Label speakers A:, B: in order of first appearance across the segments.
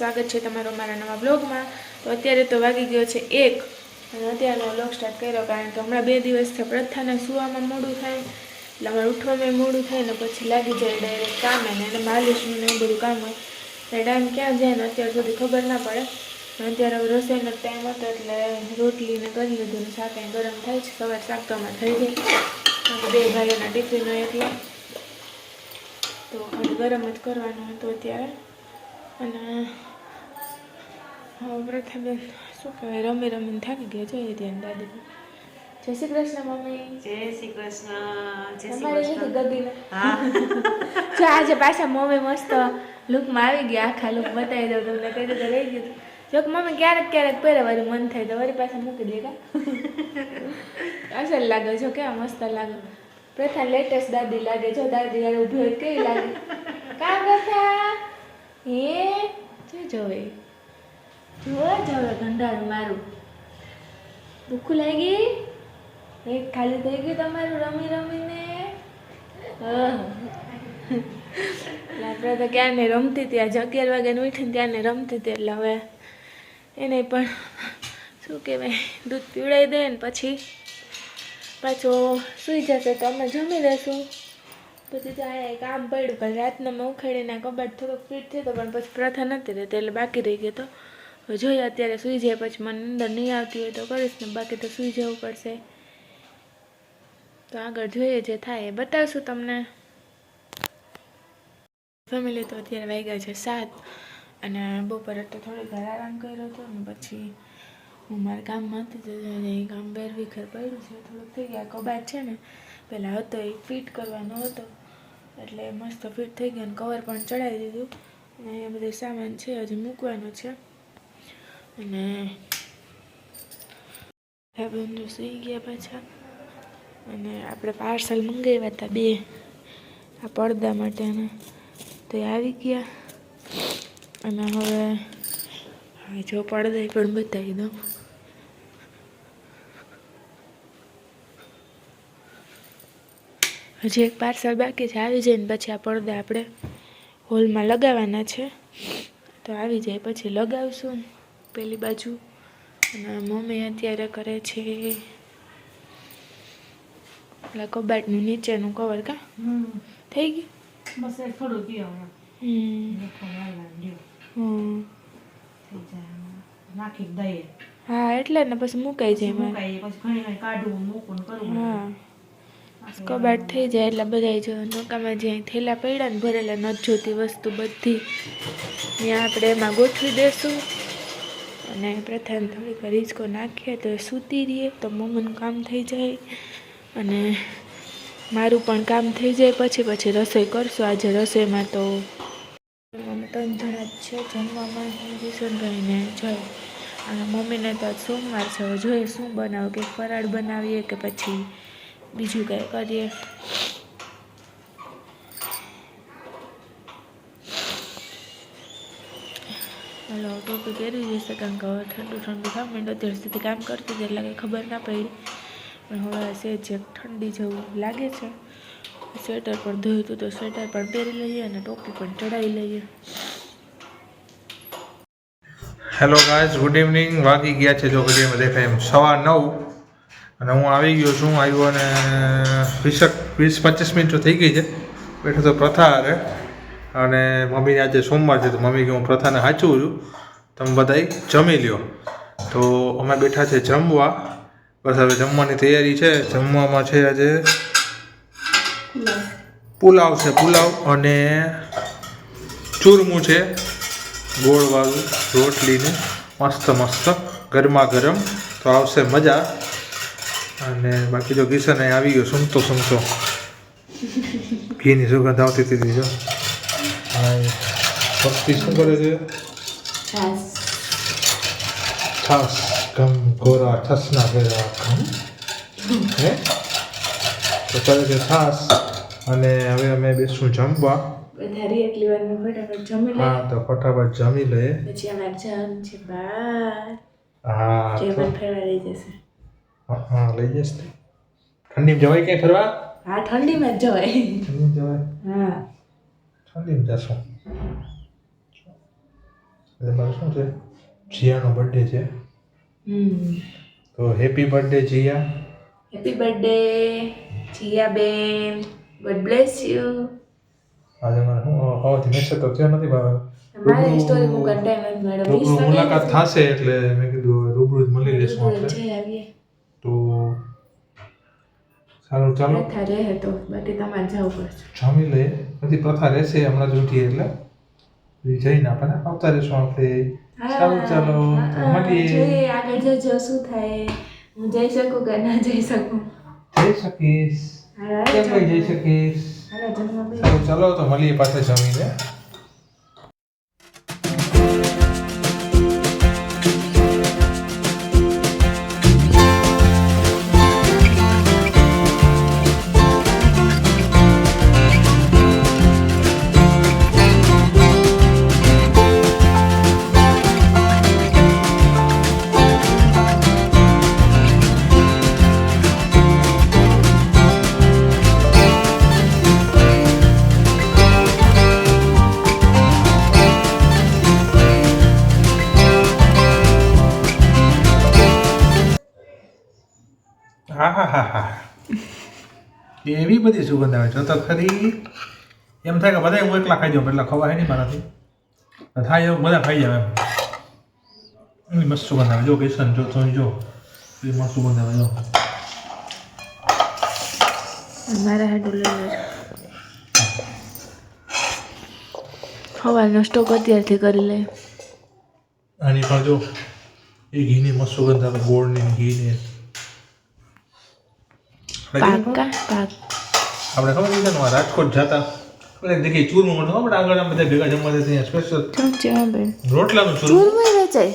A: સ્વાગત છે તમારું મારા નવા બ્લોગમાં। તો અત્યારે તો વાગી ગયો છે 1 અને અત્યારનો બ્લોગ સ્ટાર્ટ કર્યો કારણ કે હમણાં 2 દિવસથી પ્રથાને સુવામાં મોડું થાય એટલે અમારે ઉઠવામાં મોડું થાય ને પછી લાગી જાય ડાયરેક્ટ કામે ને એને માલિશનું ને એવું બધું કામ હોય એટલે ટાઈમ ક્યાં જાય ને અત્યાર સુધી ખબર ના પડે। અત્યારે હવે રસોઈનો ટાઈમ હતો એટલે રોટલીને કરી લીધું ને શાક ગરમ થાય છે। સવાર શાક તો અમારે થઈ જાય 2 ભાઈઓના ટિફિન હોય એટલે તો ખાલી ગરમ જ કરવાનું હતું અત્યારે। અને હવે પ્રથાબેન શું કહેવાય રમી રમીને થાકી ગયા જોઈએ ત્યાં દાદી। જય શ્રી કૃષ્ણ મમ્મી।
B: જય શ્રી કૃષ્ણ। જય શ્રી
A: તમારી
B: કૃષ્ણ।
A: ગગીને
B: હા
A: જો આજે પાછા મમ્મી મસ્ત લુકમાં આવી ગયા। આખા લુક બતાવી દઉં તમને કઈ રીતે રહી ગયું જો કે મમ્મી ક્યારેક ક્યારેક પહેરે વળી મન થાય તો વળી પાછા મૂકી દે કા અસલ લાગે જો કેવા મસ્ત લાગે। પ્રથા લેટેસ્ટ દાદી લાગે જો દાદી યાર ઊભી હોય કેવી લાગે કા પ્રથા હે જોવે જોવે ગંધારું મારું ભૂખ લાગી એક ખાલી થઈ ગયું તમારું રમી રમીને। આપણે તો ક્યારને રમતી હતી આજે 11 વાગ્યાને ઉઠીને ત્યારને રમતી હતી એટલે હવે એને પણ શું કહેવાય દૂધ પીવડાવી દે ને પછી પાછો સૂઈ જશે તો અમે જમી લઈશું। પછી ત્યાં કામ પડ્યું પણ રાતના મેં ઉખેડીને કબાટ થોડોક ફિટ થયો પણ પછી પ્રથા નથી રહેતી એટલે બાકી રહી ગયો તો જોઈએ અત્યારે સૂઈ જાય પછી મને અંદર નહીં આવતી હોય તો કરીશ ને બાકી તો સૂઈ જવું પડશે। તો આગળ જોઈએ જે થાય એ બતાવશું તમને। ફેમિલી તો અત્યારે વાગ્યા છે 7 અને બપોરે તો થોડીક વાર આરામ કર્યો હતો ને પછી હું મારા કામમાં હતી તો એ કામ બેરવીખર પડ્યું છે થોડુંક થઈ ગયા। કબાટ છે ને પહેલાં હતો એ ફિટ કરવાનો હતો એટલે મસ્ત ફિટ થઈ ગયો ને કવર પણ ચડાવી દીધું અને એ બધું સામાન છે હજી મૂકવાનો છે। અને બંધુ સુઈ ગયા પાછા અને આપણે પાર્સલ મંગાવ્યા હતા 2 આ પડદા માટેના તો એ આવી ગયા અને હવે જો પડદા પણ બતાવી દઉં। હજી એક પાર્સલ બાકી છે આવી જાય ને પછી આ પડદા આપણે હોલમાં લગાવવાના છે તો આવી જાય પછી લગાવશું પેલી બાજુ। અને મમ્મી અત્યારે કરે છે પેલા કબાટનું નીચેનું કવર કા થઈ ગયું
B: બસ થોડું પીવો નાખી દઈએ
A: હા એટલે ને પછી મુકાઈ જાય
B: પછી ઘણી કાઢવું મૂકવું કરવું।
A: હા કબાટ થઈ જાય એટલે બધા જો નકામાં જ્યાં થેલા પડ્યા ને ભરેલા નથી જોતી વસ્તુ બધી ત્યાં આપણે એમાં ગોઠવી દેશું અને પ્રથાને થોડીક હિંચકો નાખીએ તો સૂતી રહીએ તો મમ્મીનું કામ થઈ જાય અને મારું પણ કામ થઈ જાય પછી રસોઈ કરશું। આજે રસોઈમાં તો અમે 3 જણા જ છે જમવામાં કિશનભાઈને જોઈ અને મમ્મીને તો આજ સોમવાર છે હવે જોઈએ શું બનાવું કે ફરાળ બનાવીએ કે પછી બીજું કંઈ કરીએ। હાલો ટોપી પહેરી જશે કારણ કે હવે ઠંડુ થવા માંડ્યું અત્યાર સુધી કામ કરતી હતી એટલે કંઈ ખબર ના પડી પણ હવે સહેજ ઠંડી જેવું લાગે છે। સ્વેટર પણ ધોયું હતું તો સ્વેટર પણ પહેરી લઈએ અને ટોપી પણ ચડાવી લઈએ।
C: Hello guys good evening. વાગી ગયા છે જો ઘડીમાં દેખાય એમ 9:15 અને હું આવી ગયો છું। આવ્યો અને 20-25 મિનિટ થઈ ગઈ છે બેઠો તો પ્રથા હારે અને મમ્મીને આજે સોમવાર છે તો મમ્મી કે હું પ્રથાને સાચું છું તમે બધાય જમી લ્યો। તો અમે બેઠા છે જમવા બસ હવે જમવાની તૈયારી છે। જમવામાં છે આજે પુલાવ છે પુલાવ અને ચૂરમું છે ગોળવાળું રોટલીને મસ્ત મસ્ત ગરમા ગરમ તો આવશે મજા। અને બાકી જો કિશન અહીં આવી ગયો સૂમતો ઘીની સુગંધ આવતી હતી જો ભક્તિ શું કરે છે છાસ ગમ ગોરા છસના ફેરા ગમ હે તો કરે છે છાસ અને હવે અમે બેસું જમવા
A: વધારે એટલી વાર ફટાફટ જમી લઈએ।
C: હા તો ફટાફટ જમી લઈએ
A: પછી અમારે જવાનું છે બહાર
C: હા
A: જે મને ફરવા લઈ જશે।
C: હા લઈ જઈશ ને ઠંડીમાં જવાય ક્યાં ફરવા
A: હા ઠંડીમાં જ જવાય
C: ઠંડીમાં જવાય
A: હા
C: ઠંડીમાં જશું મારે શું છે જીયાનો બર્થડે છે તો happy birthday Jiya.
A: Happy birthday Jiya બેન, ગોડ બ્લેસ યુ.
C: આજે મારે શું હવાથી મેસેજ તો થયો નથી ભાવે
A: મારે સ્ટોરી મૂકવાનો ટાઈમ જ મળ્યો.
C: રૂબરૂ મુલાકાત થશે એટલે મેં કીધું રૂબરૂ જ મળી લેશું આપણે.
A: જઈ આવીએ.
C: તો સારું ચાલો
A: પ્રથા રહે તો બાકી તમારે જવું પડશે.
C: જમી લઈએ બધી પ્રથા રહેશે હમણાં જ ઉઠીએ એટલે પછી જઈને આપણે આવતા રહીશું આપણે. સારું ચાલો તો મળીએ.
A: જોઈએ આગળ જજો શું થાય. હું જઈ શકું કે ના જઈ શકું.
C: જઈ શકીશ કેમ નહીં જઈ શકીશ.
A: હાલો જમવા બેસો.
C: સારું ચાલો તો મળીએ પાછા જમીને. હા હા હા હા એવી બધી સુગંધ આવે જો તો ખરી. એમ થાય કે બધા હું એકલા ખાઈ જાઉં એટલે ખવાય નહીં મારાથી. થાય એવું બધા ખાઈ જાય એમ મસ્ત સુગંધ આવે. જો કિશન જો તો જો એ મસ્ત સુગંધ આવે જો.
A: મારા હાડું લઈ લેજો. સવારનો સ્ટોક અત્યારથી કરી લે.
C: આની પણ જો એ ઘીની મસ્ત સુગંધ આવે ગોળની ઘીની.
A: પાકા પાક
C: આપણે ખબર છે ને રાજકોટ જતા એટલે દેખી ચૂરમું મળતું આપણે આગળ આમ બધા ભેગા જમવા જતા ત્યાં સ્પેશિયલ
A: ચમચા બેન
C: રોટલાનું ચૂરમું.
A: ચૂરમું વેચાય.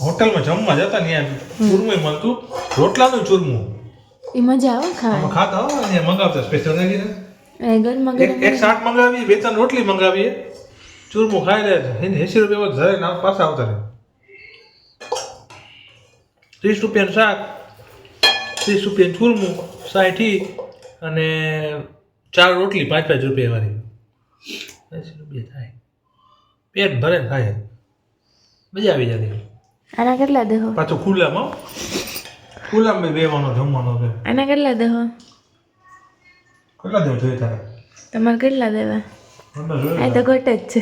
C: હોટલમાં જમવા જતા ને ત્યાં ચૂરમું મળતું રોટલાનું ચૂરમું.
A: એ મજા આવે
C: આમાં
A: ખાવાની.
C: ખાતા હો અહીંયા મંગાવતા સ્પેશિયલ નાખીને
A: એ ગરમા
C: એક
A: ગરમ
C: શાક મંગાવીએ 2-3 રોટલી મંગાવીએ ચૂરમું ખાઈ લે એને 80 રૂપિયા ઘરે ના પાછા આવતા રહે. 30 રૂપિયાનું શાક 30 રૂપિયાનું ચૂરમું 60 અને 4 રોટલી 5-5 રૂપિયા વાળી 80 રૂપિયા થાય. પેટ ભરે ને ખાય મજા આવી જતી.
A: આના કેટલા દેહો?
C: પાછું ખુલ્લામાં બેવાનો જમવાનો છે.
A: આના કેટલા દેહો?
C: કેટલા દેવ જોઈએ તારે
A: તમારે કેટલા દેવા?
C: અંદર જોઈએ
A: આ તો ઘટ જ છે.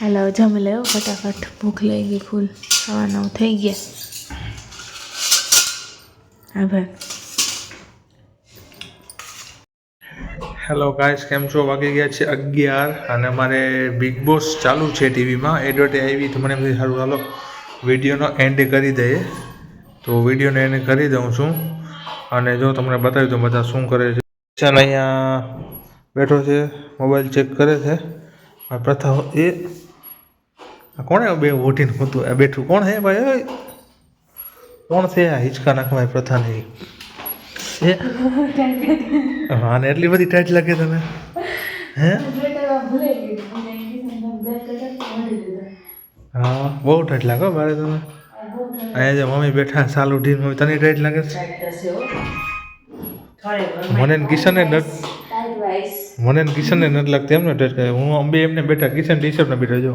A: હાલો જમી લેવો ફટાફટ. ભૂખ લઈ ગઈ ફૂલ. 9:15 થઈ ગયા. આભાર.
C: હેલો ગાઈસ કેમ છો? વાગી ગયા છે 11 અને અમારે બિગ બોસ ચાલુ છે ટીવીમાં. એડવર્ટાઈઝ આવી તો મને એમ થયું સારું હાલો વિડીયોનો એન્ડ કરી દઈએ. તો વિડીયોનો એન્ડ કરી દઉં છું અને જો તમને બતાવી દઉં બધા શું કરે છે. કિશન અહીંયા બેઠો છે મોબાઈલ ચેક કરે છે. આ પ્રથા એ કોણે બે ઉઠીને હોતું આ બેઠું કોણ હે ભાઈ? ઓય કોણ છે આ હિંચકા નાખવા પ્રથા નહીં? હા ને એટલી બધી ટાઈટ લાગે તને હે? હા બહુ ટાઈટ લાગે મારે તમે. અહીંયા જે મમ્મી બેઠા સાલ ઉઠીને મમ્મી તને ટાઈટ લાગે છે? મને ને કિશનને નથી લાગતી એમને ટાઈટ. હું બે એમને બેઠા કિશન ટી શર્ટમાં બેઠા જો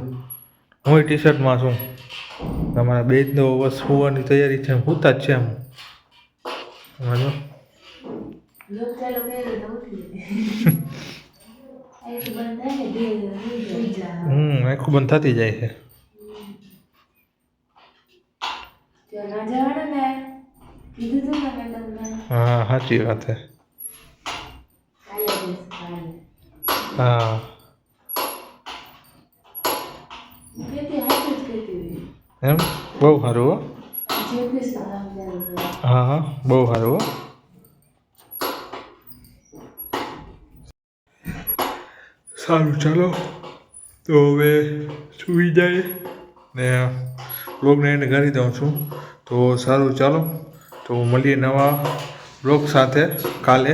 C: હું ટી શર્ટમાં છું. તમારા બે જ બસ હોવાની તૈયારી છે હોતા જ છે આમ જો. આખું બંધ થતી જાય છે. હા સાચી વાત છે. હા એમ બહુ સારું હો. હા હા બહુ સારું હો. સારું ચાલો તો હવે સુઈ જાય ને બ્લોગને એન્ડ કરી દઉં છું. તો સારું ચાલો તો મળીએ નવા બ્લોગ સાથે કાલે.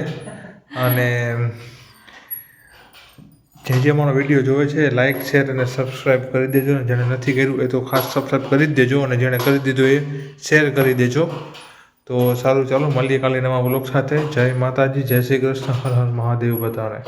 C: અને જે અમારો વિડીયો જોવે છે લાઇક શેર અને સબસ્ક્રાઈબ કરી દેજો. જેણે નથી કર્યું એ તો ખાસ સબસ્ક્રાઈબ કરી જ દેજો અને જેણે કરી દીધું એ શેર કરી દેજો. તો સારું ચાલો મળીએ કાલે નવા બ્લોગ સાથે. જય માતાજી, જય શ્રી કૃષ્ણ, હર હર મહાદેવ બધાને.